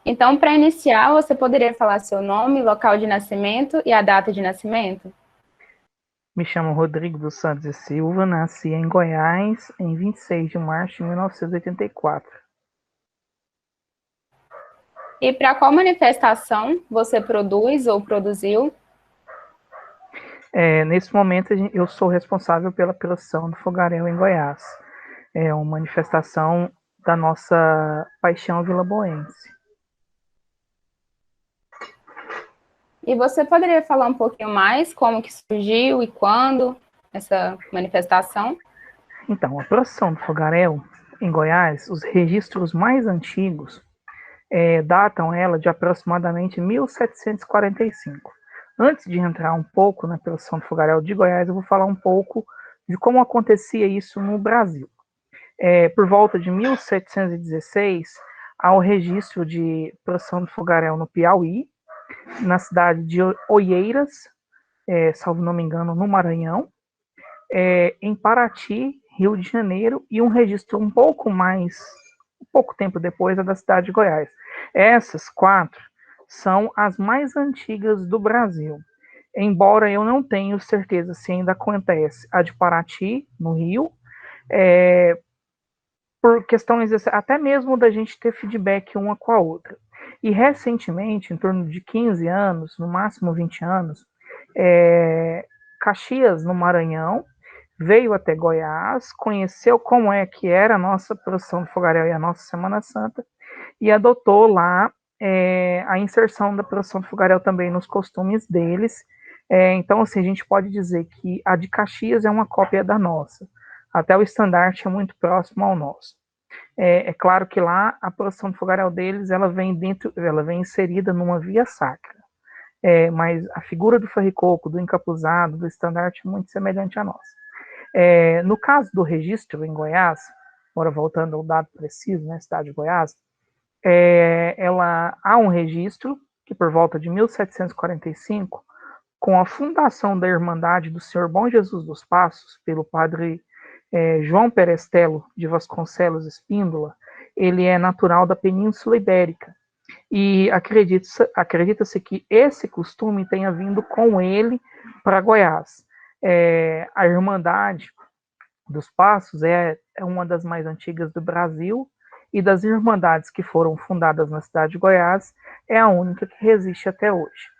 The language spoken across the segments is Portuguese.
Então, para iniciar, você poderia falar seu nome, local de nascimento e a data de nascimento? Me chamo Rodrigo dos Santos e Silva, nasci em Goiás em 26 de março de 1984. E para qual manifestação você produz ou produziu? Nesse momento, eu sou responsável pela produção do Fogaréu em Goiás. É uma manifestação da nossa paixão vilaboense. E você poderia falar um pouquinho mais como que surgiu e quando essa manifestação? Então, a produção do Fogaréu em Goiás, os registros mais antigos datam ela de aproximadamente 1745. Antes de entrar um pouco na produção do fogaréu de Goiás, eu vou falar um pouco de como acontecia isso no Brasil. Por volta de 1716, há o registro de produção de fogaréu no Piauí, na cidade de Oieiras, salvo não me engano, no Maranhão, em Paraty, Rio de Janeiro, e um registro um pouco tempo depois, é da cidade de Goiás. Essas quatro são as mais antigas do Brasil. Embora eu não tenha certeza se ainda acontece a de Paraty, no Rio, é, por questões até mesmo da gente ter feedback uma com a outra. E recentemente, em torno de 15 anos, no máximo 20 anos, é, Caxias, no Maranhão, veio até Goiás, conheceu como é que era a nossa produção de fogaréu e a nossa Semana Santa, e adotou lá a inserção da produção de fogaréu também nos costumes deles. Então, assim, a gente pode dizer que a de Caxias é uma cópia da nossa. Até o estandarte é muito próximo ao nosso. É claro que lá a produção de fogaréu deles ela vem inserida numa via sacra. Mas a figura do farricoco, do encapuzado, do estandarte é muito semelhante à nossa. No caso do registro em Goiás, agora voltando ao dado preciso, né, cidade de Goiás, há um registro que por volta de 1745, com a fundação da Irmandade do Senhor Bom Jesus dos Passos, pelo padre João Perestelo de Vasconcelos Espíndola, ele é natural da Península Ibérica. E acredita-se que esse costume tenha vindo com ele para Goiás. A Irmandade dos Passos é uma das mais antigas do Brasil, e das irmandades que foram fundadas na cidade de Goiás, é a única que resiste até hoje.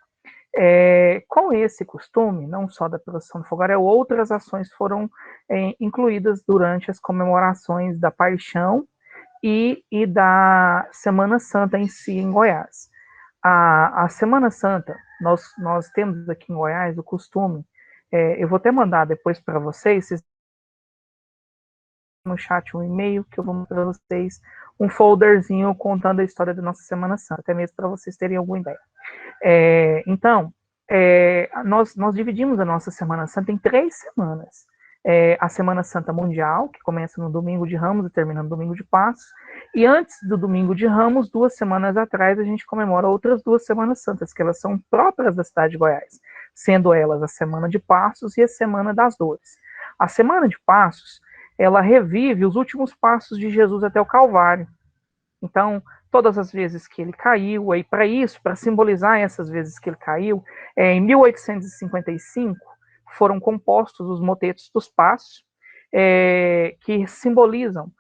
Com esse costume, não só da produção do fogaréu, outras ações foram incluídas durante as comemorações da Paixão e da Semana Santa em si, em Goiás. A Semana Santa, nós temos aqui em Goiás o costume, eu vou até mandar depois para vocês no chat um e-mail que eu vou mandar para vocês um folderzinho contando a história da nossa Semana Santa, até mesmo para vocês terem alguma ideia. Então, nós dividimos a nossa Semana Santa em 3 semanas. A Semana Santa Mundial, que começa no domingo de Ramos e termina no domingo de Passos, e antes do domingo de Ramos, 2 semanas atrás, a gente comemora outras 2 Semanas Santas, que elas são próprias da cidade de Goiás, sendo elas a Semana de Passos e a Semana das Dores. A Semana de Passos, ela revive os últimos passos de Jesus até o Calvário. Então, todas as vezes que ele caiu, aí para isso, para simbolizar essas vezes que ele caiu, em 1855 foram compostos os motetos dos passos, que simbolizam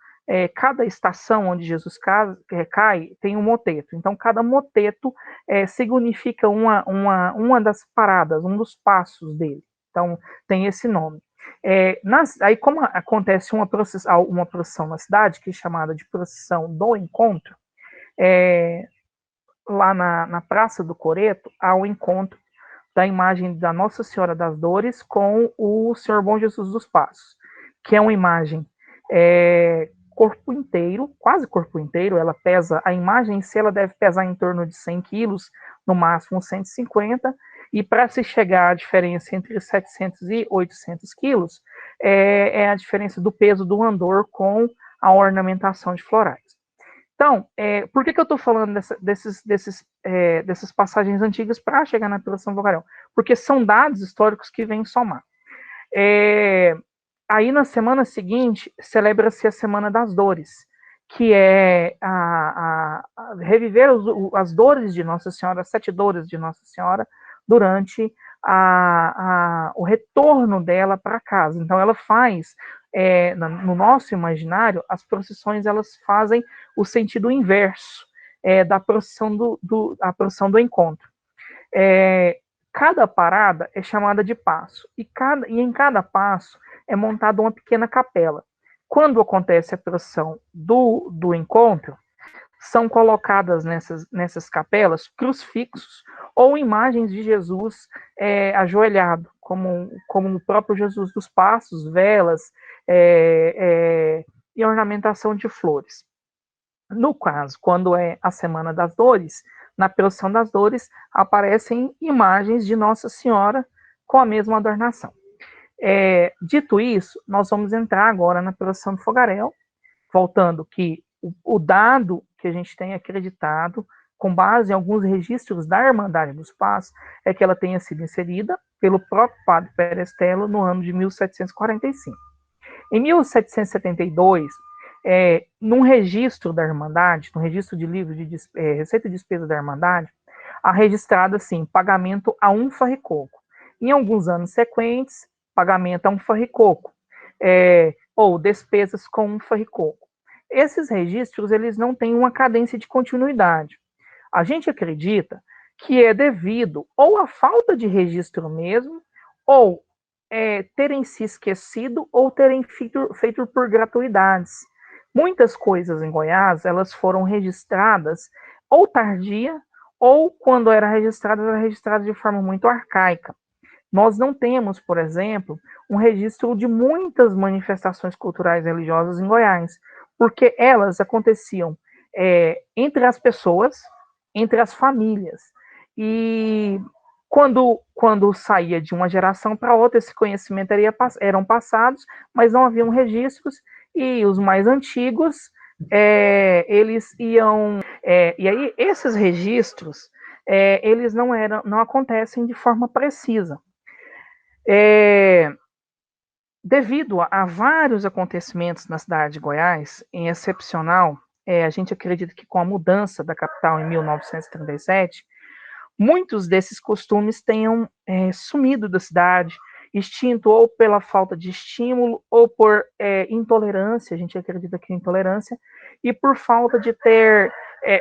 cada estação onde Jesus cai tem um moteto. Então, cada moteto significa uma das paradas, um dos passos dele. Então, tem esse nome. Aí, como acontece uma procissão na cidade, que é chamada de procissão do encontro, é, lá na Praça do Coreto, há o encontro da imagem da Nossa Senhora das Dores com o Senhor Bom Jesus dos Passos, que é uma imagem corpo inteiro, quase corpo inteiro, a imagem em si ela deve pesar em torno de 100 quilos, no máximo 150, e para se chegar à diferença entre 700 e 800 quilos, a diferença do peso do andor com a ornamentação de florais. Então, por que eu estou falando dessas passagens antigas para chegar na apelação vogal? Porque são dados históricos que vêm somar. Aí, na semana seguinte, celebra-se a Semana das Dores, que é reviver as dores de Nossa Senhora, as 7 dores de Nossa Senhora, durante o retorno dela para casa. Então, ela faz, no nosso imaginário, as procissões elas fazem o sentido inverso da procissão a procissão do encontro. Cada parada é chamada de passo, e em cada passo é montada uma pequena capela. Quando acontece a procissão do encontro, são colocadas nessas capelas crucifixos ou imagens de Jesus ajoelhado, como o próprio Jesus dos Passos, velas e ornamentação de flores. No caso, quando é a Semana das Dores, na procissão das dores, aparecem imagens de Nossa Senhora com a mesma adornação. Dito isso, nós vamos entrar agora na procissão do fogaréu, voltando que o dado que a gente tem acreditado, com base em alguns registros da Irmandade dos Passos, é que ela tenha sido inserida pelo próprio padre Perestelo no ano de 1745. Em 1772, num registro da Irmandade, no registro de livro de receita e despesa da Irmandade, há registrado assim, pagamento a 1 farricoco. Em alguns anos sequentes, pagamento a 1 farricoco, ou despesas com 1 farricoco. Esses registros, eles não têm uma cadência de continuidade. A gente acredita que é devido ou à falta de registro mesmo, ou terem se esquecido, ou terem feito por gratuidades. Muitas coisas em Goiás, elas foram registradas ou tardia, ou quando era registrada de forma muito arcaica. Nós não temos, por exemplo, um registro de muitas manifestações culturais religiosas em Goiás, porque elas aconteciam entre as pessoas, entre as famílias. E quando saía de uma geração para outra, esse conhecimento eram passados, mas não haviam registros, e os mais antigos, eles iam... e aí, esses registros, eles não acontecem de forma precisa. Devido a vários acontecimentos na cidade de Goiás, em excepcional, a gente acredita que com a mudança da capital em 1937, muitos desses costumes tenham sumido da cidade, extinto ou pela falta de estímulo, ou por intolerância, a gente acredita que é intolerância, e por falta de ter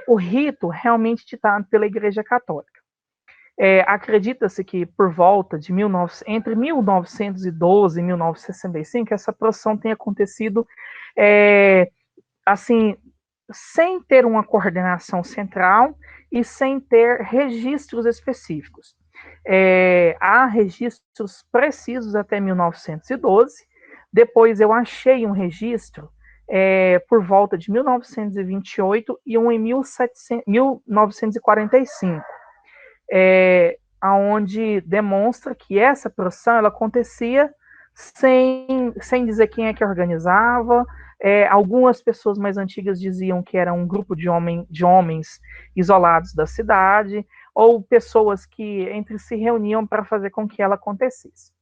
o rito realmente ditado pela Igreja Católica. Acredita-se que por volta de entre 1912 e 1965, essa procissão tenha acontecido assim, sem ter uma coordenação central e sem ter registros específicos. Há registros precisos até 1912, depois eu achei um registro por volta de 1928 e um em 1945, onde demonstra que essa procissão ela acontecia sem dizer quem é que organizava. Algumas pessoas mais antigas diziam que era um grupo de homens isolados da cidade, ou pessoas que entre si reuniam para fazer com que ela acontecesse.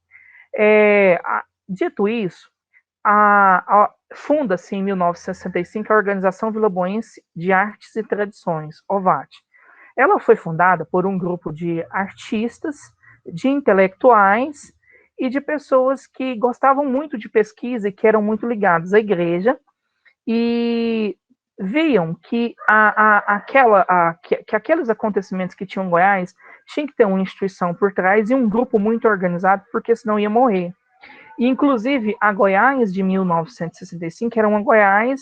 Dito isso, funda-se em 1965 a Organização Vilaboense de Artes e Tradições, OVAT. Ela foi fundada por um grupo de artistas, de intelectuais e de pessoas que gostavam muito de pesquisa e que eram muito ligados à igreja, e viam que aqueles acontecimentos que tinham em Goiás tinha que ter uma instituição por trás e um grupo muito organizado, porque senão ia morrer. E, inclusive, a Goiás de 1965 era uma Goiás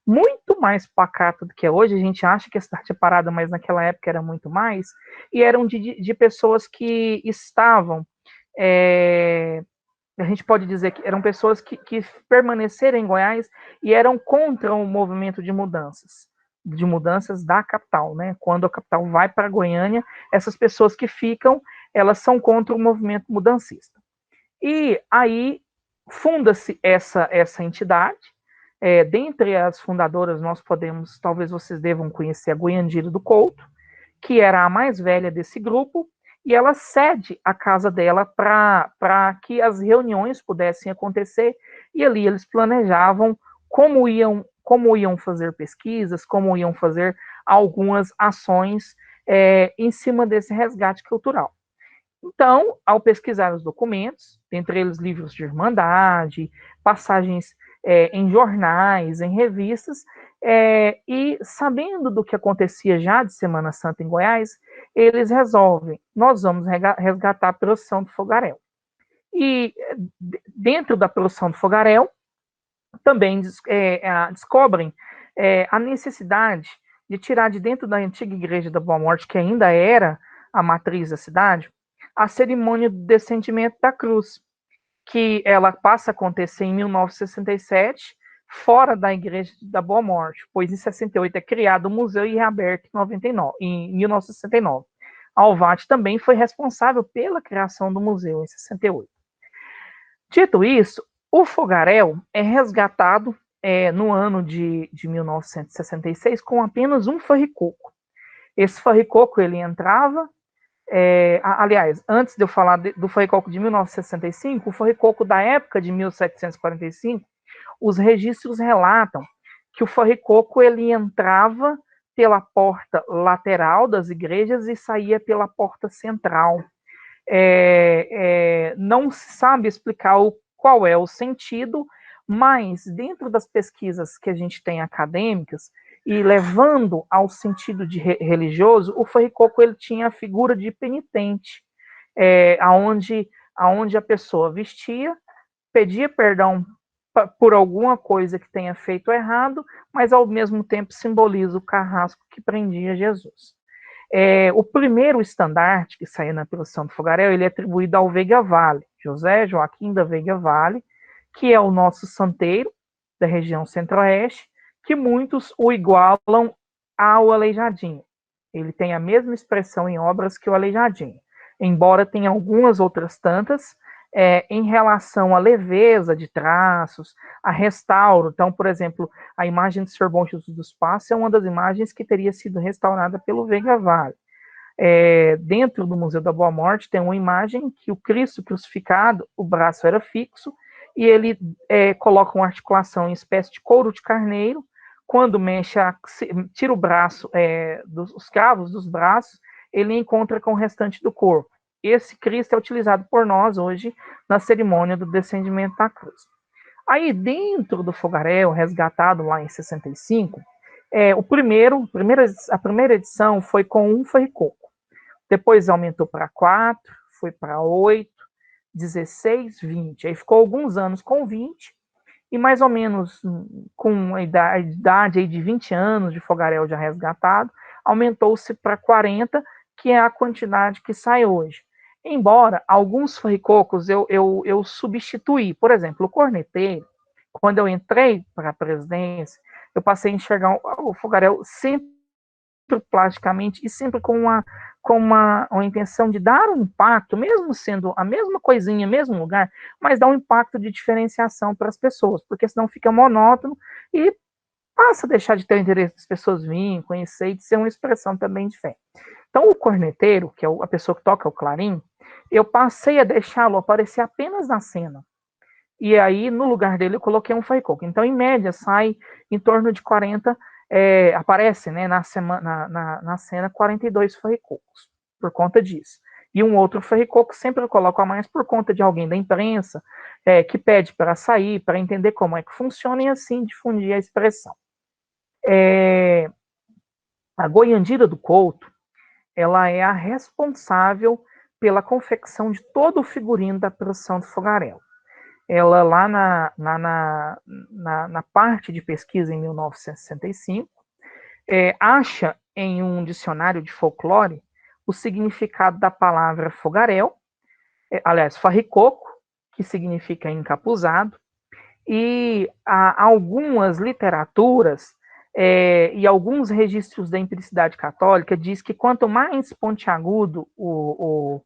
muito mais pacata do que é hoje. A gente acha que a cidade é parada, mas naquela época era muito mais, e eram de pessoas que estavam, a gente pode dizer que eram pessoas que permaneceram em Goiás e eram contra o movimento de mudanças da capital, né? Quando a capital vai para Goiânia, essas pessoas que ficam, elas são contra o movimento mudancista. E aí funda-se essa entidade. Dentre as fundadoras, nós podemos, talvez vocês devam conhecer a Goiandira do Couto, que era a mais velha desse grupo, e ela cede a casa dela para que as reuniões pudessem acontecer, e ali eles planejavam como como iam fazer pesquisas, como iam fazer algumas ações em cima desse resgate cultural. Então, ao pesquisar os documentos, entre eles livros de irmandade, passagens em jornais, em revistas, e sabendo do que acontecia já de Semana Santa em Goiás, eles resolvem, nós vamos resgatar a procissão do fogaréu. E dentro da procissão do fogaréu, também descobrem a necessidade de tirar de dentro da antiga igreja da Boa Morte, que ainda era a matriz da cidade, a cerimônia do descendimento da cruz, que ela passa a acontecer em 1967, fora da igreja da Boa Morte, pois em 68 é criado o museu e reaberto em 1969. A Alvat também foi responsável pela criação do museu em 68. Dito isso, o fogaréu é resgatado no ano de 1966 com apenas um farricoco. Esse farricoco, ele entrava, aliás, antes de eu falar do farricoco de 1965, o farricoco da época de 1745, os registros relatam que o farricoco, ele entrava pela porta lateral das igrejas e saía pela porta central. Não se sabe explicar qual é o sentido, mas dentro das pesquisas que a gente tem acadêmicas, e levando ao sentido de religioso, o farricoco, ele tinha a figura de penitente, aonde a pessoa vestia, pedia perdão por alguma coisa que tenha feito errado, mas ao mesmo tempo simboliza o carrasco que prendia Jesus. O primeiro estandarte que saiu na procissão do fogaréu, ele é atribuído ao Veiga Vale, José Joaquim da Veiga Vale, que é o nosso santeiro da região centro-oeste, que muitos o igualam ao Aleijadinho. Ele tem a mesma expressão em obras que o Aleijadinho, embora tenha algumas outras tantas em relação à leveza de traços, a restauro. Então, por exemplo, a imagem de Senhor Bom Jesus dos Passos é uma das imagens que teria sido restaurada pelo Veiga Vale. Dentro do Museu da Boa Morte tem uma imagem que o Cristo crucificado, o braço era fixo, e ele coloca uma articulação em espécie de couro de carneiro. Quando mexe, tira o braço, os cravos dos braços, ele encontra com o restante do corpo. Esse Cristo é utilizado por nós hoje na cerimônia do descendimento da cruz. Aí, dentro do fogaréu, resgatado lá em 65, a primeira edição foi com um farricoco. Depois aumentou para 4, foi para 8, 16, 20. Aí ficou alguns anos com 20, e mais ou menos com a idade aí de 20 anos de fogaréu já resgatado, aumentou-se para 40, que é a quantidade que sai hoje. Embora alguns farricocos eu substituí. Por exemplo, o corneteiro, quando eu entrei para a presidência, eu passei a enxergar o fogaréu sempre plasticamente e sempre com uma intenção de dar um impacto, mesmo sendo a mesma coisinha, mesmo lugar, mas dar um impacto de diferenciação para as pessoas, porque senão fica monótono e passa a deixar de ter o interesse das pessoas virem, conhecer e de ser uma expressão também de fé. Então, o corneteiro, que é a pessoa que toca o clarim, eu passei a deixá-lo aparecer apenas na cena. E aí, no lugar dele, eu coloquei um farricoco. Então, em média, sai em torno de 40, aparece, né, na cena 42 farricocos, por conta disso. E um outro farricoco sempre eu coloco a mais por conta de alguém da imprensa, que pede para sair, para entender como é que funciona e assim difundir a expressão. A Goiandira do Couto, ela é a responsável pela confecção de todo o figurino da procissão do fogaréu. Ela, lá na parte de pesquisa em 1965, acha em um dicionário de folclore o significado da palavra fogaréu, aliás, farricoco, que significa encapuzado, e há algumas literaturas e alguns registros da empiricidade católica diz que quanto mais pontiagudo o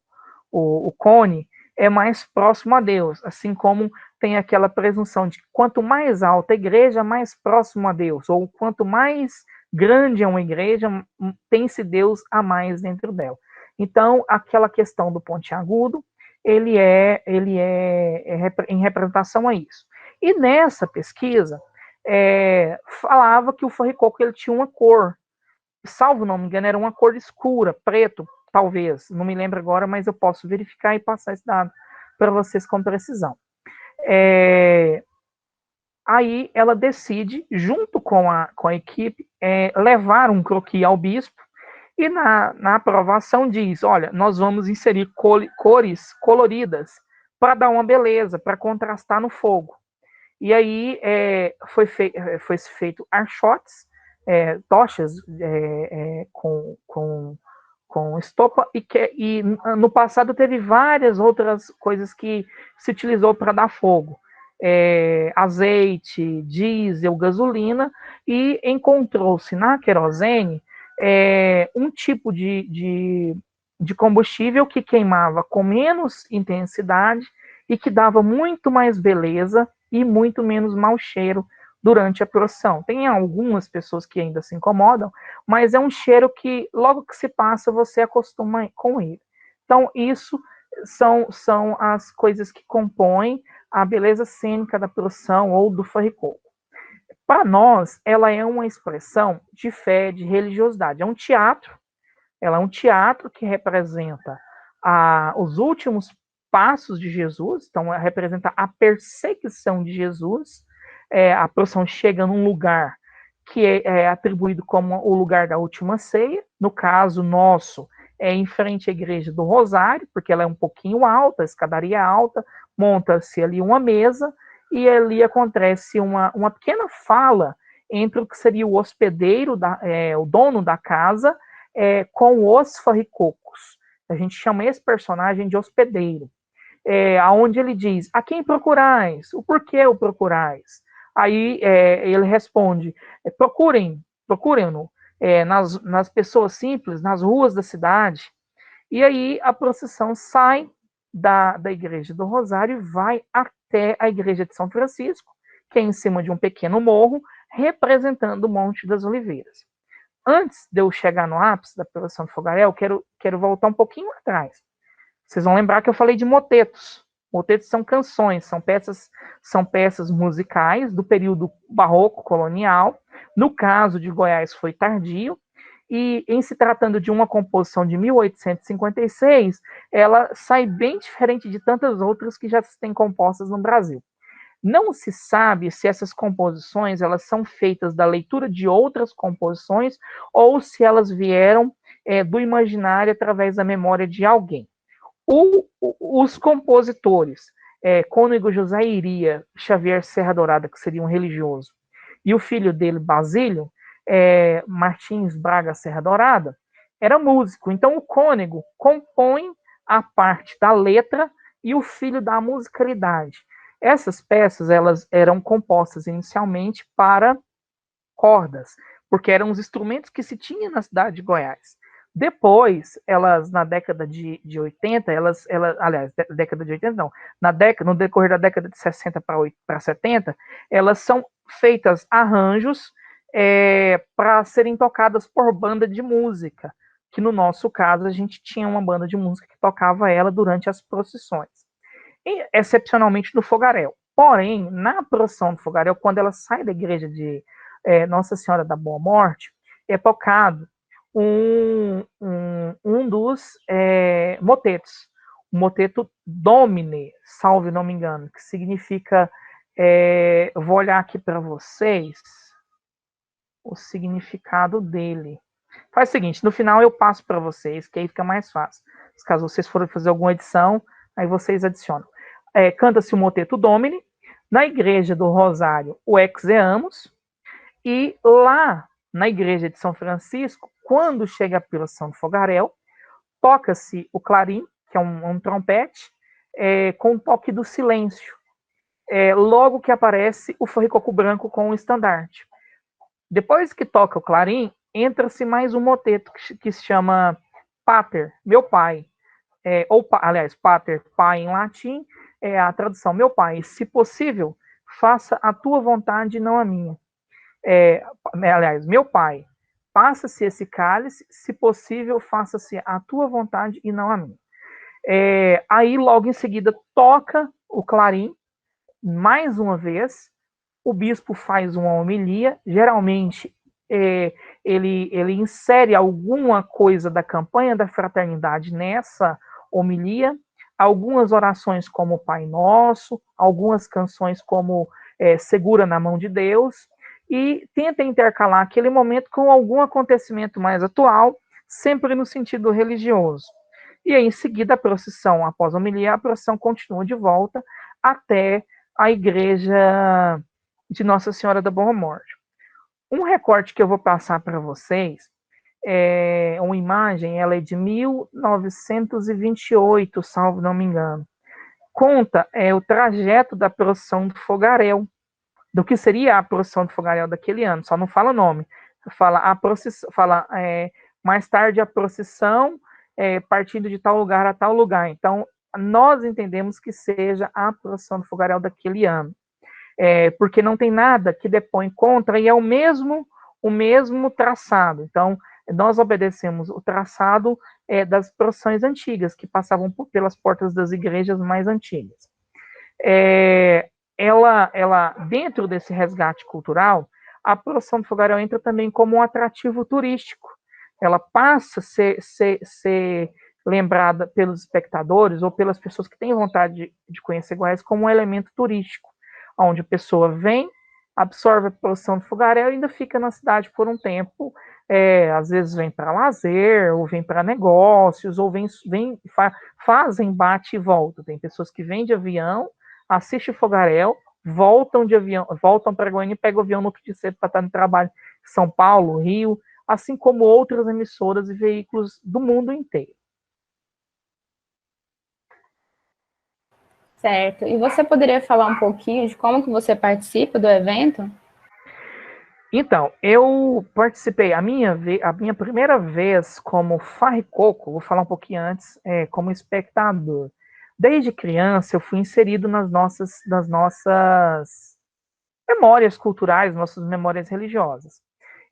cone, é mais próximo a Deus, assim como tem aquela presunção de quanto mais alta a igreja, mais próximo a Deus, ou quanto mais grande é uma igreja, tem-se Deus a mais dentro dela. Então, aquela questão do pontiagudo, ele é em representação a isso. E nessa pesquisa, falava que o forricoco ele tinha uma cor, salvo não me engano, era uma cor escura, preto, talvez, não me lembro agora, mas eu posso verificar e passar esse dado para vocês com precisão. Aí ela decide, junto com a equipe, levar um croquis ao bispo, e na aprovação diz, olha, nós vamos inserir cores coloridas para dar uma beleza, para contrastar no fogo. E aí foi feito archotes, tochas com estopa, e no passado teve várias outras coisas que se utilizou para dar fogo. Azeite, diesel, gasolina, e encontrou-se na querosene um tipo de combustível que queimava com menos intensidade e que dava muito mais beleza e muito menos mau cheiro durante a procissão. Tem algumas pessoas que ainda se incomodam, mas é um cheiro que logo que se passa você acostuma com ele. Então isso são as coisas que compõem a beleza cênica da procissão ou do forricoco. Para nós, ela é uma expressão de fé, de religiosidade. É um teatro, ela é um teatro que representa os últimos passos de Jesus, então ela representa a perseguição de Jesus. A procissão chega num lugar que é atribuído como o lugar da última ceia, no caso nosso, em frente à igreja do Rosário, porque ela é um pouquinho alta, a escadaria alta, monta-se ali uma mesa, e ali acontece uma pequena fala entre o que seria o hospedeiro, o dono da casa, com os farricocos. A gente chama esse personagem de hospedeiro. Aonde ele diz, a quem procurais? O porquê o procurais? Aí ele responde, procurem-no nas pessoas simples, nas ruas da cidade. E aí a procissão sai da igreja do Rosário e vai até a igreja de São Francisco, que é em cima de um pequeno morro, representando o Monte das Oliveiras. Antes de eu chegar no ápice da procissão de fogaréu, quero voltar um pouquinho atrás. Vocês vão lembrar que eu falei de motetos. Motetos são canções, são peças musicais do período barroco colonial. No caso de Goiás foi tardio, e em se tratando de uma composição de 1856, ela sai bem diferente de tantas outras que já se têm compostas no Brasil. Não se sabe se essas composições elas são feitas da leitura de outras composições ou se elas vieram do imaginário através da memória de alguém. Os compositores, Cônego José Iria Xavier Serra Dourada, que seria um religioso, e o filho dele, Basílio, Martins Braga Serra Dourada, era músico. Então o cônego compõe a parte da letra e o filho dá a musicalidade. Essas peças elas eram compostas inicialmente para cordas, porque eram os instrumentos que se tinha na cidade de Goiás. Depois, elas, na década de 80, aliás, década de 80 não, no decorrer da década de 60 para 70, elas são feitas arranjos para serem tocadas por banda de música, que no nosso caso a gente tinha uma banda de música que tocava ela durante as procissões, e, excepcionalmente no fogaréu. Porém, na procissão do fogaréu, quando ela sai da igreja de Nossa Senhora da Boa Morte, é tocado um dos motetos, o moteto Domine, salve não me engano, que significa, vou olhar aqui para vocês, o significado dele. Faz o seguinte, no final eu passo para vocês, que aí fica mais fácil. Caso vocês forem fazer alguma edição, aí vocês adicionam. Canta-se o moteto Domine, na igreja do Rosário, o Exeamus, e lá na igreja de São Francisco, quando chega a procissão do fogaréu, toca-se o clarim, que é um trompete, com o toque do silêncio. Logo que aparece o forricoco branco com o estandarte. Depois que toca o clarim, entra-se mais um moteto que se chama Pater, meu pai. Aliás, Pater, pai em latim, é a tradução, meu pai, se possível, faça a tua vontade e não a minha. Aliás, meu pai, passa-se esse cálice, se possível, faça-se a tua vontade e não a minha. Aí, logo em seguida, toca o clarim, mais uma vez, o bispo faz uma homilia, geralmente ele insere alguma coisa da campanha da fraternidade nessa homilia, algumas orações como Pai Nosso, algumas canções como Segura na Mão de Deus, e tenta intercalar aquele momento com algum acontecimento mais atual, sempre no sentido religioso. E aí, em seguida, a procissão, após a homilia, a procissão continua de volta até a igreja de Nossa Senhora da Boa Morte. Um recorte que eu vou passar para vocês é uma imagem, ela é de 1928, salvo não me engano. Conta o trajeto da procissão do fogaréu, do que seria a procissão do fogaréu daquele ano, só não fala nome. Fala a procissão, fala mais tarde a procissão partindo de tal lugar a tal lugar. Então, nós entendemos que seja a procissão do fogaréu daquele ano. Porque não tem nada que depõe contra e é o mesmo traçado. Então, nós obedecemos o traçado das procissões antigas, que passavam pelas portas das igrejas mais antigas. Ela, dentro desse resgate cultural, a procissão do fogaréu entra também como um atrativo turístico. Ela passa a ser lembrada pelos espectadores ou pelas pessoas que têm vontade de conhecer Goiás como um elemento turístico, onde a pessoa vem, absorve a procissão do fogaréu e ainda fica na cidade por um tempo, às vezes vem para lazer, ou vem para negócios, ou fazem bate e volta. Tem pessoas que vêm de avião, assistem o fogaréu, voltam para Goiânia e pegam o avião no outro dia cedo para estar no trabalho em São Paulo, Rio, assim como outras emissoras e veículos do mundo inteiro. Certo. E você poderia falar um pouquinho de como que você participa do evento? Então, eu participei, a minha primeira vez como farricoco, vou falar um pouquinho antes, como espectador. Desde criança, eu fui inserido nas nossas memórias culturais, nossas memórias religiosas.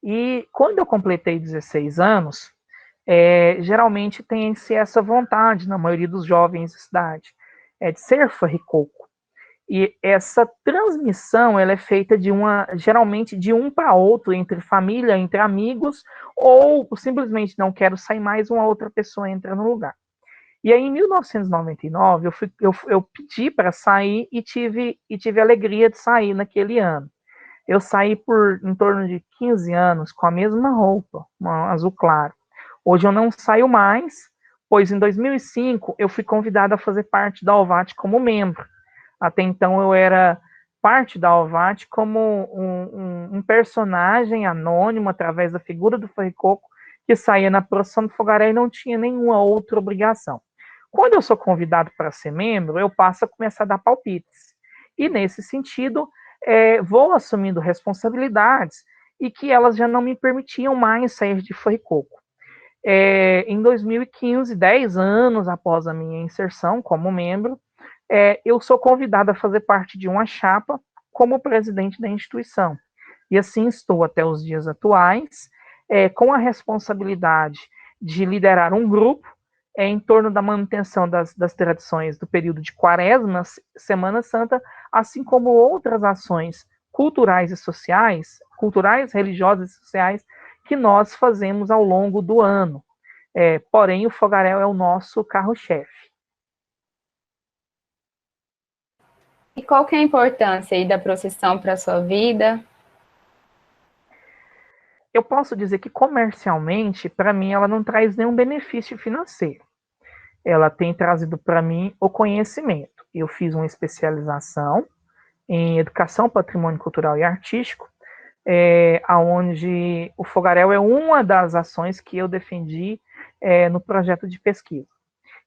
E quando eu completei 16 anos, geralmente tem-se essa vontade, na maioria dos jovens da cidade, de ser farricoco. E essa transmissão ela é feita geralmente de um para outro, entre família, entre amigos, ou simplesmente não quero sair mais, uma outra pessoa entra no lugar. E aí, em 1999, eu pedi para sair e tive a alegria de sair naquele ano. Eu saí por em torno de 15 anos com a mesma roupa, uma azul claro. Hoje eu não saio mais, pois em 2005 eu fui convidado a fazer parte da Alvat como membro. Até então eu era parte da Alvat como um personagem anônimo através da figura do Farricoco que saía na procissão do fogaréu e não tinha nenhuma outra obrigação. Quando eu sou convidado para ser membro, eu passo a começar a dar palpites. E nesse sentido, vou assumindo responsabilidades e que elas já não me permitiam mais sair de Farricoco. Em 2015, 10 anos após a minha inserção como membro, eu sou convidado a fazer parte de uma chapa como presidente da instituição. E assim estou até os dias atuais, com a responsabilidade de liderar um grupo em torno da manutenção das tradições do período de Quaresma, Semana Santa, assim como outras ações culturais e sociais, culturais, religiosas e sociais, que nós fazemos ao longo do ano. Porém, o fogaréu é o nosso carro-chefe. E qual que é a importância aí da procissão para a sua vida? Eu posso dizer que comercialmente, para mim, ela não traz nenhum benefício financeiro. Ela tem trazido para mim o conhecimento. Eu fiz uma especialização em educação, patrimônio cultural e artístico, onde o fogaréu é uma das ações que eu defendi no projeto de pesquisa.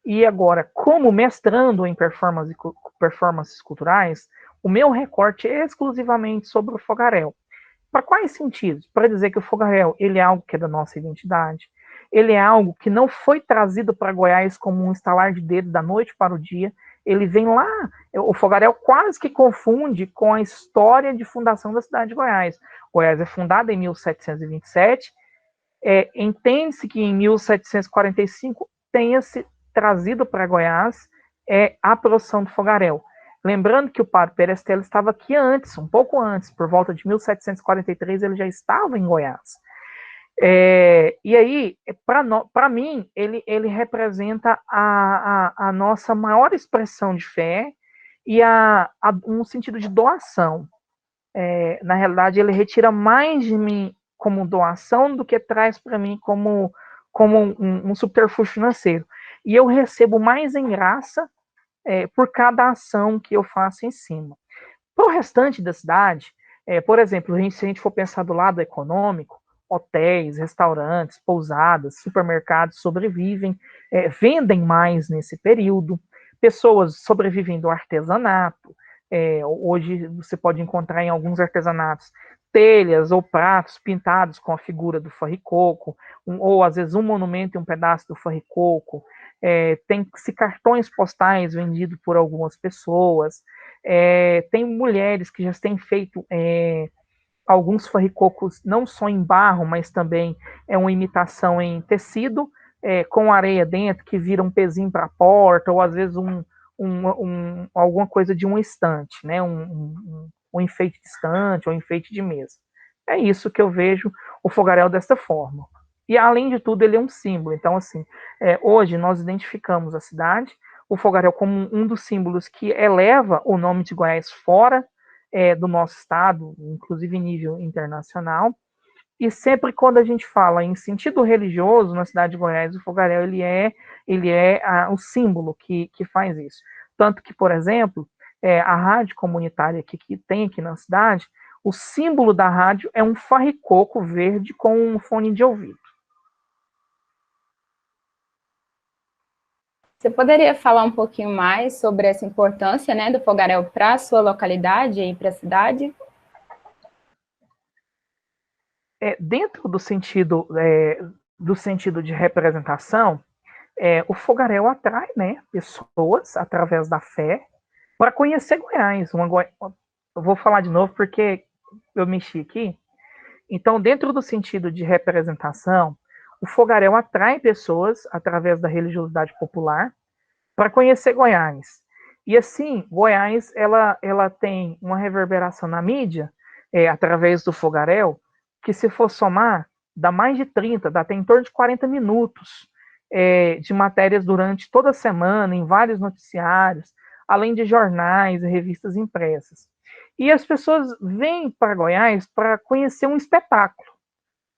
E agora, como mestrando em performances culturais, o meu recorte é exclusivamente sobre o fogaréu. Para quais sentidos? Para dizer que o fogaréu ele é algo que é da nossa identidade, ele é algo que não foi trazido para Goiás como um estalar de dedo da noite para o dia, ele vem lá, o fogaréu quase que confunde com a história de fundação da cidade de Goiás. Goiás é fundada em 1727, entende-se que em 1745 tenha-se trazido para Goiás a procissão do fogaréu, Lembrando que o padre Perestelli estava aqui antes, um pouco antes, por volta de 1743, ele já estava em Goiás. E aí, para mim, ele representa a nossa maior expressão de fé e um sentido de doação. Na realidade, ele retira mais de mim como doação do que traz para mim como um subterfúgio financeiro. E eu recebo mais em graça por cada ação que eu faço em cima. Para o restante da cidade, por exemplo, se a gente for pensar do lado econômico, hotéis, restaurantes, pousadas, supermercados sobrevivem, vendem mais nesse período, pessoas sobrevivem do artesanato. Hoje você pode encontrar em alguns artesanatos telhas ou pratos pintados com a figura do farricoco, ou às vezes um monumento e um pedaço do farricoco. Tem-se cartões postais vendidos por algumas pessoas. Tem mulheres que já têm feito alguns farricocos não só em barro, mas também uma imitação em tecido, com areia dentro, que vira um pezinho para a porta, ou às vezes alguma coisa de um estante, né? Um enfeite de estante ou enfeite de mesa. É isso que eu vejo o fogaréu dessa forma. E, além de tudo, ele é um símbolo. Então, assim, hoje nós identificamos a cidade, o fogaréu como um dos símbolos que eleva o nome de Goiás fora do nosso estado, inclusive em nível internacional. E sempre quando a gente fala em sentido religioso na cidade de Goiás, o fogaréu ele é o símbolo que faz isso. Tanto que, por exemplo, a rádio comunitária que tem aqui na cidade, o símbolo da rádio é um farricoco verde com um fone de ouvido. Você poderia falar um pouquinho mais sobre essa importância, né, do fogaréu para a sua localidade e para a cidade? Dentro do sentido de representação, o fogaréu atrai, né, pessoas através da fé para conhecer Goiás. Eu vou falar de novo porque eu mexi aqui. Então, dentro do sentido de representação, o fogaréu atrai pessoas através da religiosidade popular para conhecer Goiás. E assim, Goiás ela tem uma reverberação na mídia através do fogaréu que, se for somar, dá mais de 30, dá até em torno de 40 minutos de matérias durante toda a semana, em vários noticiários, além de jornais e revistas impressas. E as pessoas vêm para Goiás para conhecer um espetáculo.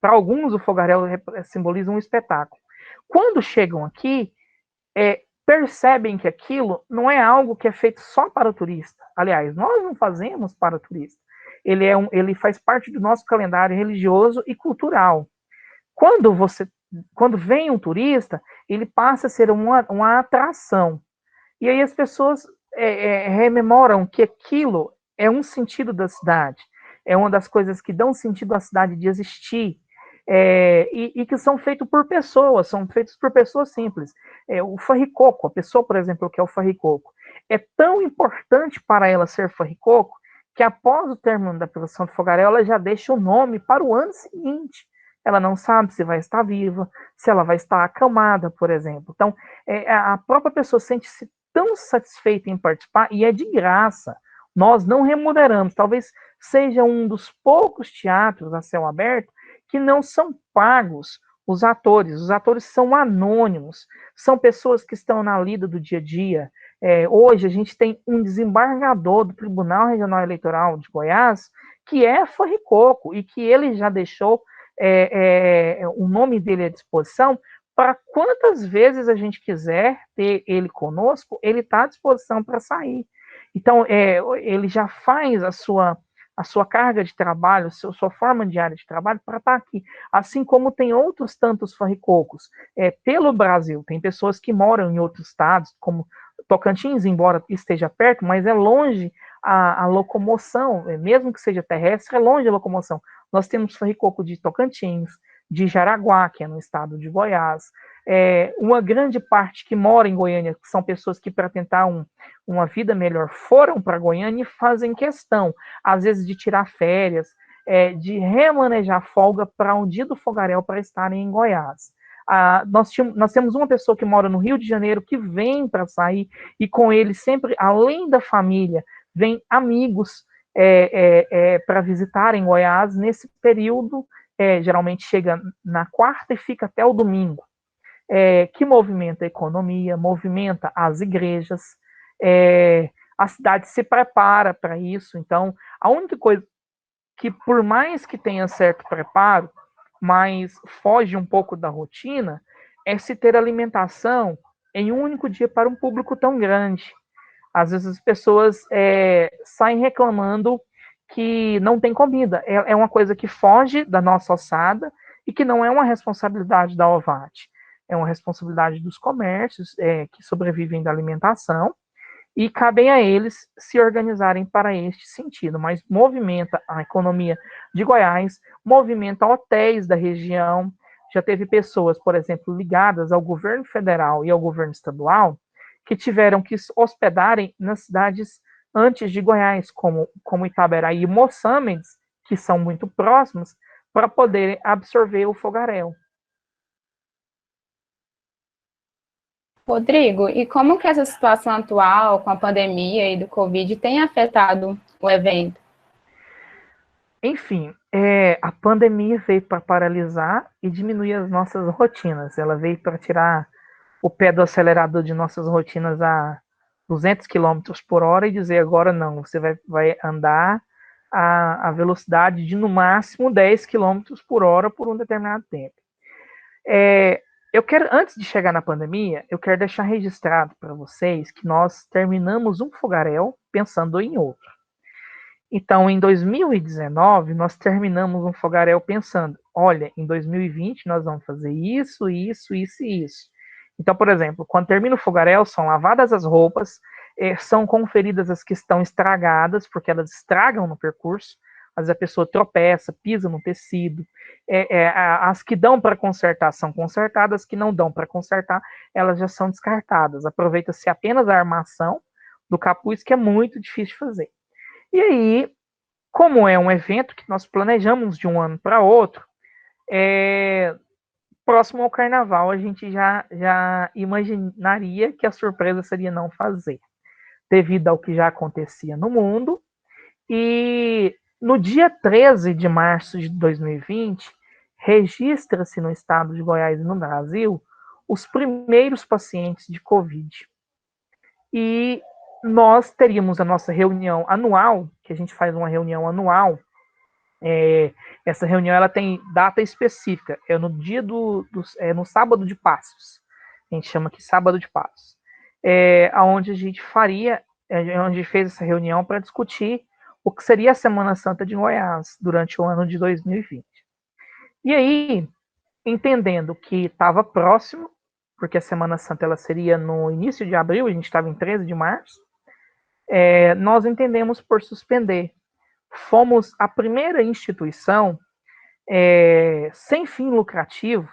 Para alguns, o fogaréu simboliza um espetáculo. Quando chegam aqui, percebem que aquilo não é algo que é feito só para o turista. Aliás, nós não fazemos para o turista. Ele faz parte do nosso calendário religioso e cultural. Quando vem um turista, ele passa a ser uma atração. E aí as pessoas rememoram que aquilo é um sentido da cidade, é uma das coisas que dão sentido à cidade de existir, e que são feitos por pessoas simples. O farricoco, a pessoa, por exemplo, que é o farricoco, é tão importante para ela ser farricoco, que após o término da produção do fogaréu, ela já deixa o nome para o ano seguinte. Ela não sabe se vai estar viva, se ela vai estar acamada, por exemplo. Então, a própria pessoa sente-se tão satisfeita em participar, e é de graça. Nós não remuneramos. Talvez seja um dos poucos teatros a céu aberto que não são pagos os atores. Os atores são anônimos, são pessoas que estão na lida do dia a dia. Hoje a gente tem um desembargador do Tribunal Regional Eleitoral de Goiás, que é farricoco, e que ele já deixou o nome dele à disposição para quantas vezes a gente quiser ter ele conosco, ele está à disposição para sair. Então, ele já faz a sua carga de trabalho, a sua forma diária de trabalho para estar aqui. Assim como tem outros tantos farricocos pelo Brasil. Tem pessoas que moram em outros estados, como Tocantins, embora esteja perto, mas é longe a locomoção, mesmo que seja terrestre, é longe a locomoção. Nós temos farricoco de Tocantins, de Jaraguá, que é no estado de Goiás. Uma grande parte que mora em Goiânia, que são pessoas que, para tentar uma vida melhor, foram para Goiânia e fazem questão, às vezes, de tirar férias, de remanejar folga para um dia do fogaréu para estarem em Goiás. Nós temos uma pessoa que mora no Rio de Janeiro que vem para sair, e com ele sempre, além da família, vem amigos para visitarem Goiás nesse período, geralmente chega na quarta e fica até o domingo, que movimenta a economia, movimenta as igrejas, a cidade se prepara para isso. Então, a única coisa que, por mais que tenha certo preparo, mas foge um pouco da rotina, é se ter alimentação em um único dia para um público tão grande. Às vezes as pessoas saem reclamando que não tem comida. É uma coisa que foge da nossa alçada e que não é uma responsabilidade da OVAT. É uma responsabilidade dos comércios que sobrevivem da alimentação, e cabem a eles se organizarem para este sentido, mas movimenta a economia de Goiás, movimenta hotéis da região. Já teve pessoas, por exemplo, ligadas ao governo federal e ao governo estadual, que tiveram que se hospedarem nas cidades antes de Goiás, como Itaberaí e Moçâmedes, que são muito próximos, para poderem absorver o fogaréu. Rodrigo, e como que essa situação atual com a pandemia e do Covid tem afetado o evento? Enfim, a pandemia veio para paralisar e diminuir as nossas rotinas. Ela veio para tirar o pé do acelerador de nossas rotinas a 200 quilômetros por hora e dizer agora não, você vai andar a velocidade de no máximo 10 quilômetros por hora por um determinado tempo. Eu quero, antes de chegar na pandemia, eu quero deixar registrado para vocês que nós terminamos um fogaréu pensando em outro. Então, em 2019, nós terminamos um fogaréu pensando, olha, em 2020 nós vamos fazer isso, isso, isso e isso. Então, por exemplo, quando termina o fogaréu, são lavadas as roupas, são conferidas as que estão estragadas, porque elas estragam no percurso. Às vezes a pessoa tropeça, pisa no tecido. As que dão para consertar são consertadas, as que não dão para consertar, elas já são descartadas. Aproveita-se apenas a armação do capuz, que é muito difícil de fazer. E aí, como é um evento que nós planejamos de um ano para outro, próximo ao carnaval a gente já imaginaria que a surpresa seria não fazer, devido ao que já acontecia no mundo. E no dia 13 de março de 2020, registra-se no estado de Goiás e no Brasil os primeiros pacientes de Covid. E nós teríamos a nossa reunião anual, que a gente faz uma reunião anual. Essa reunião ela tem data específica, no dia no sábado de Passos. A gente chama aqui sábado de Passos. Onde a gente onde a gente fez essa reunião para discutir o que seria a Semana Santa de Goiás durante o ano de 2020. E aí, entendendo que estava próximo, porque a Semana Santa ela seria no início de abril, a gente estava em 13 de março, nós entendemos por suspender. Fomos a primeira instituição sem fim lucrativo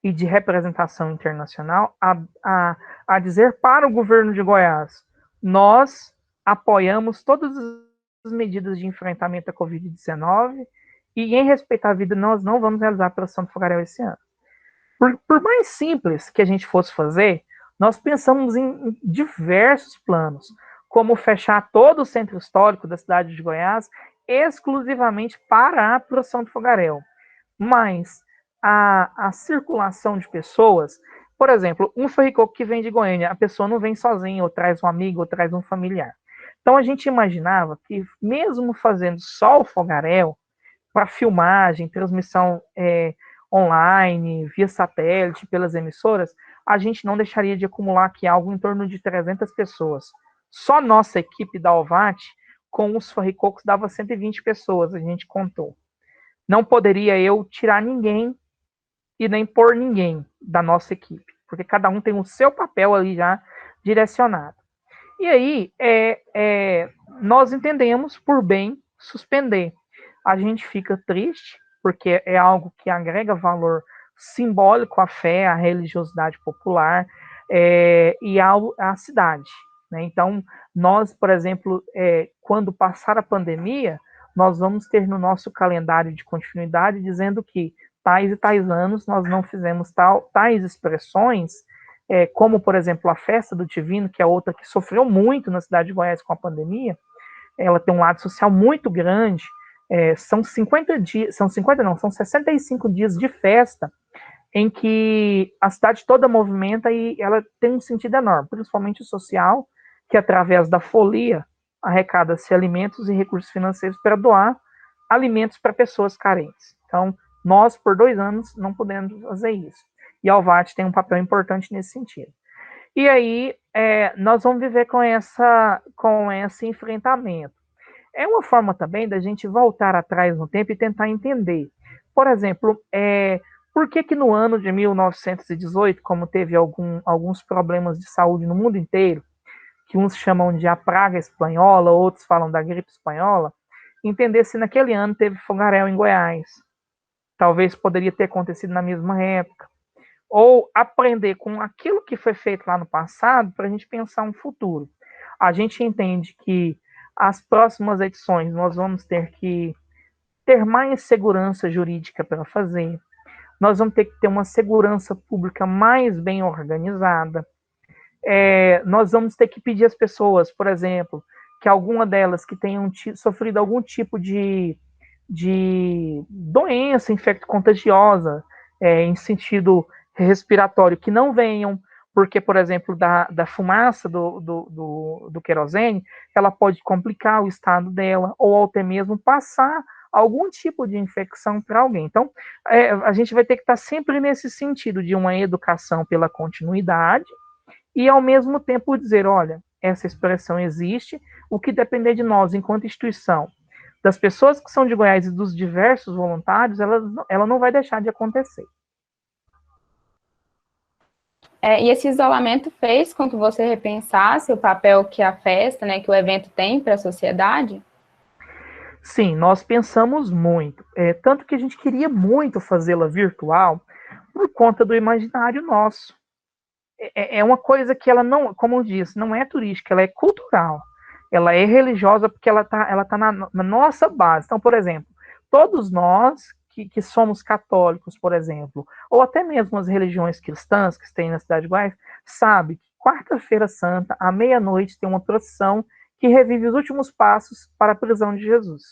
e de representação internacional a dizer para o governo de Goiás: nós apoiamos todas as medidas de enfrentamento à Covid-19 e, em respeito à vida, nós não vamos realizar a Operação do Fogaréu esse ano. Por mais simples que a gente fosse fazer, nós pensamos em diversos planos, como fechar todo o centro histórico da cidade de Goiás exclusivamente para a Procissão do Fogaréu. Mas a circulação de pessoas, por exemplo, um ferricoco que vem de Goiânia, a pessoa não vem sozinha, ou traz um amigo, ou traz um familiar. Então a gente imaginava que, mesmo fazendo só o fogaréu, para filmagem, transmissão online, via satélite, pelas emissoras, a gente não deixaria de acumular aqui algo em torno de 300 pessoas. Só nossa equipe da OVAT, com os ferricocos, dava 120 pessoas, a gente contou. Não poderia eu tirar ninguém e nem pôr ninguém da nossa equipe, porque cada um tem o seu papel ali já direcionado. E aí, nós entendemos por bem suspender. A gente fica triste, porque é algo que agrega valor simbólico à fé, à religiosidade popular e à cidade. Né? Então, nós, por exemplo, quando passar a pandemia, nós vamos ter no nosso calendário de continuidade dizendo que tais e tais anos nós não fizemos tais expressões, como, por exemplo, a festa do Divino, que é outra que sofreu muito na cidade de Goiás com a pandemia. Ela tem um lado social muito grande, são 50 dias, são 50 não, são 65 dias de festa, em que a cidade toda movimenta e ela tem um sentido enorme, principalmente social, que através da folia arrecada-se alimentos e recursos financeiros para doar alimentos para pessoas carentes. Então, nós, por 2 anos, não podemos fazer isso. E a Alvat tem um papel importante nesse sentido. E aí, nós vamos viver com esse enfrentamento. É uma forma também da gente voltar atrás no tempo e tentar entender. Por exemplo, por que no ano de 1918, como teve alguns problemas de saúde no mundo inteiro, que uns chamam de a praga espanhola, outros falam da gripe espanhola, entender se naquele ano teve fogaréu em Goiás. Talvez poderia ter acontecido na mesma época. Ou aprender com aquilo que foi feito lá no passado para a gente pensar um futuro. A gente entende que as próximas edições nós vamos ter que ter mais segurança jurídica para fazer, nós vamos ter que ter uma segurança pública mais bem organizada, nós vamos ter que pedir às pessoas, por exemplo, que alguma delas que tenham sofrido algum tipo de doença infecto-contagiosa, em sentido respiratório, que não venham, porque, por exemplo, da fumaça do querosene, ela pode complicar o estado dela, ou até mesmo passar algum tipo de infecção para alguém. Então, a gente vai ter que estar sempre nesse sentido de uma educação pela continuidade, e ao mesmo tempo dizer, olha, essa expressão existe, o que depender de nós, enquanto instituição, das pessoas que são de Goiás e dos diversos voluntários, ela não vai deixar de acontecer. E esse isolamento fez com que você repensasse o papel que a festa, né, que o evento tem para a sociedade? Sim, nós pensamos muito. Tanto que a gente queria muito fazê-la virtual por conta do imaginário nosso. É uma coisa que ela não, como eu disse, não é turística, ela é cultural. Ela é religiosa porque ela tá na nossa base. Então, por exemplo, todos nós que somos católicos, por exemplo, ou até mesmo as religiões cristãs que têm na cidade de Goiás, sabe que quarta-feira santa, à meia-noite, tem uma procissão que revive os últimos passos para a prisão de Jesus.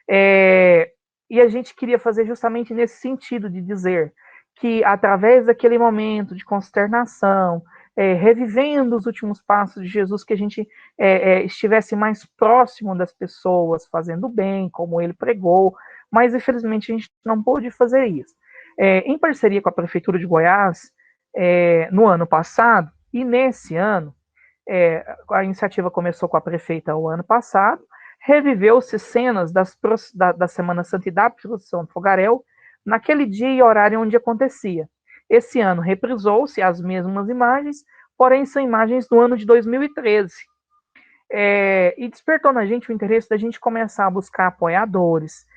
E a gente queria fazer justamente nesse sentido de dizer que, através daquele momento de consternação, revivendo os últimos passos de Jesus, que a gente estivesse mais próximo das pessoas, fazendo bem, como ele pregou, mas infelizmente a gente não pôde fazer isso. Em parceria com a Prefeitura de Goiás, no ano passado, e nesse ano, a iniciativa começou com a prefeita o ano passado, reviveu-se cenas da Semana Santa e da procissão do Fogaréu, naquele dia e horário onde acontecia. Esse ano reprisou-se as mesmas imagens, porém são imagens do ano de 2013. E despertou na gente o interesse da gente começar a buscar apoiadores,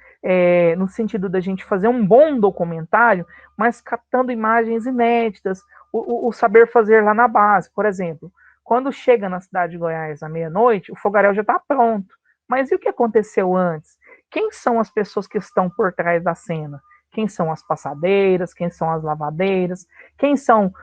no sentido da gente fazer um bom documentário, mas captando imagens inéditas, o saber fazer lá na base. Por exemplo, quando chega na cidade de Goiás à meia-noite, o fogaréu já está pronto. Mas e o que aconteceu antes? Quem são as pessoas que estão por trás da cena? Quem são as passadeiras? Quem são as lavadeiras? Quem são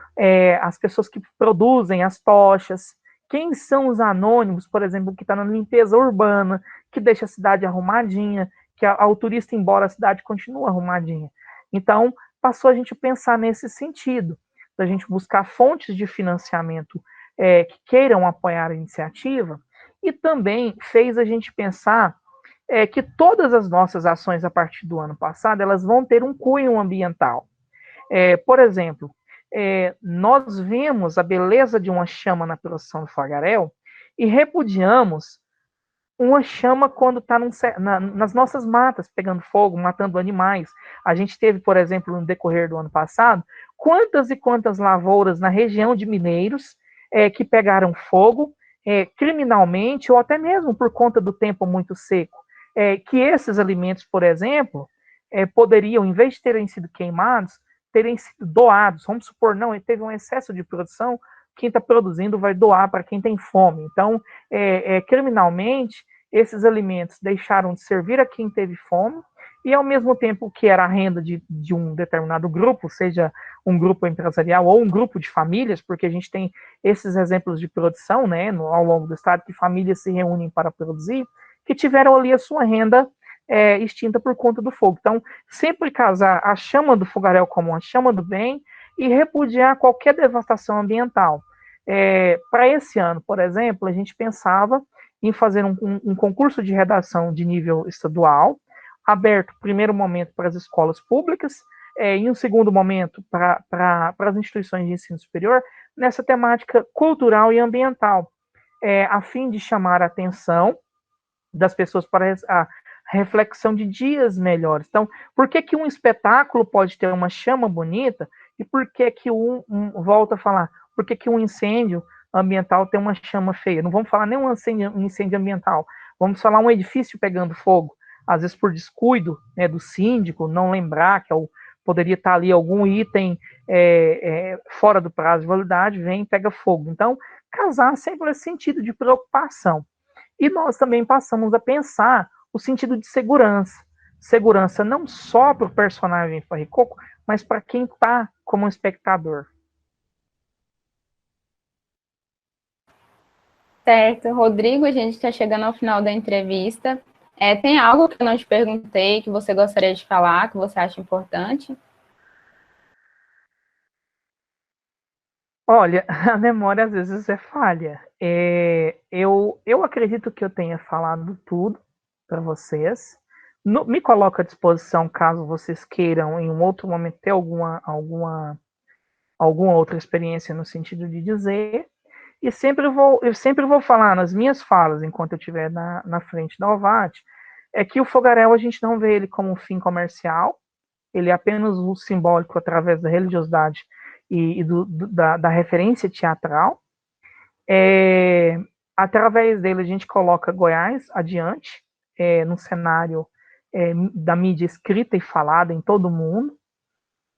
as pessoas que produzem as tochas? Quem são os anônimos, por exemplo, que está na limpeza urbana, que deixa a cidade arrumadinha, que ao turista ir embora a cidade continua arrumadinha? Então, passou a gente pensar nesse sentido, da gente buscar fontes de financiamento que queiram apoiar a iniciativa, e também fez a gente pensar que todas as nossas ações a partir do ano passado, elas vão ter um cunho ambiental. Por exemplo, nós vemos a beleza de uma chama na procissão do fogaréu e repudiamos uma chama quando está nas nossas matas, pegando fogo, matando animais. A gente teve, por exemplo, no decorrer do ano passado, quantas e quantas lavouras na região de Mineiros que pegaram fogo, criminalmente, ou até mesmo por conta do tempo muito seco, que esses alimentos, por exemplo, poderiam, em vez de terem sido queimados, terem sido doados. Vamos supor, não, teve um excesso de produção, quem está produzindo vai doar para quem tem fome. Então, criminalmente, esses alimentos deixaram de servir a quem teve fome e ao mesmo tempo que era a renda de um determinado grupo, seja um grupo empresarial ou um grupo de famílias, porque a gente tem esses exemplos de produção, né, ao longo do estado, que famílias se reúnem para produzir, que tiveram ali a sua renda extinta por conta do fogo. Então, sempre casar a chama do fogaréu como a chama do bem e repudiar qualquer devastação ambiental. Para esse ano, por exemplo, a gente pensava em fazer um concurso de redação de nível estadual, aberto, primeiro momento, para as escolas públicas, em um segundo momento, para as instituições de ensino superior, nessa temática cultural e ambiental, a fim de chamar a atenção das pessoas para a reflexão de dias melhores. Então, por que que um espetáculo pode ter uma chama bonita e por que que volta a falar, por que que um incêndio ambiental tem uma chama feia? Não vamos falar nem um incêndio ambiental, vamos falar um edifício pegando fogo, às vezes por descuido, né, do síndico, não lembrar que poderia estar ali algum item fora do prazo de validade, vem e pega fogo. Então, casar sempre nesse sentido de preocupação. E nós também passamos a pensar o sentido de segurança. Segurança não só para o personagem Farricoco, mas para quem está como espectador. Certo, Rodrigo, a gente está chegando ao final da entrevista. Tem algo que eu não te perguntei que você gostaria de falar, que você acha importante? Olha, a memória às vezes é falha. Eu acredito que eu tenha falado tudo para vocês. Me coloco à disposição caso vocês queiram, em um outro momento, ter alguma outra experiência no sentido de dizer. E eu sempre vou falar nas minhas falas, enquanto eu estiver na frente da OVAT, é que o fogaréu a gente não vê ele como um fim comercial, ele é apenas um simbólico através da religiosidade e da referência teatral. Através dele a gente coloca Goiás adiante, no cenário da mídia escrita e falada em todo o mundo,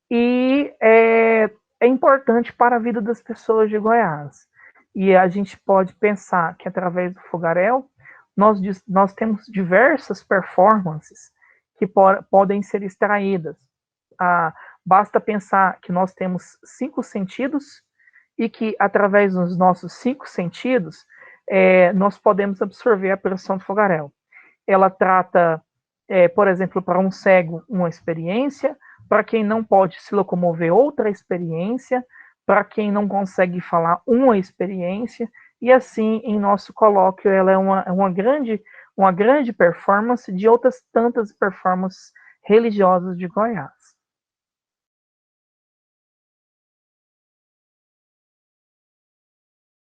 e é importante para a vida das pessoas de Goiás. E a gente pode pensar que através do fogaréu nós temos diversas performances que podem ser extraídas. Basta pensar que nós temos 5 sentidos e que através dos nossos 5 sentidos nós podemos absorver a pressão do fogaréu. Ela trata, por exemplo, para um cego, uma experiência, para quem não pode se locomover, outra experiência, para quem não consegue falar, uma experiência, e assim, em nosso colóquio, ela é uma grande performance de outras tantas performances religiosas de Goiás.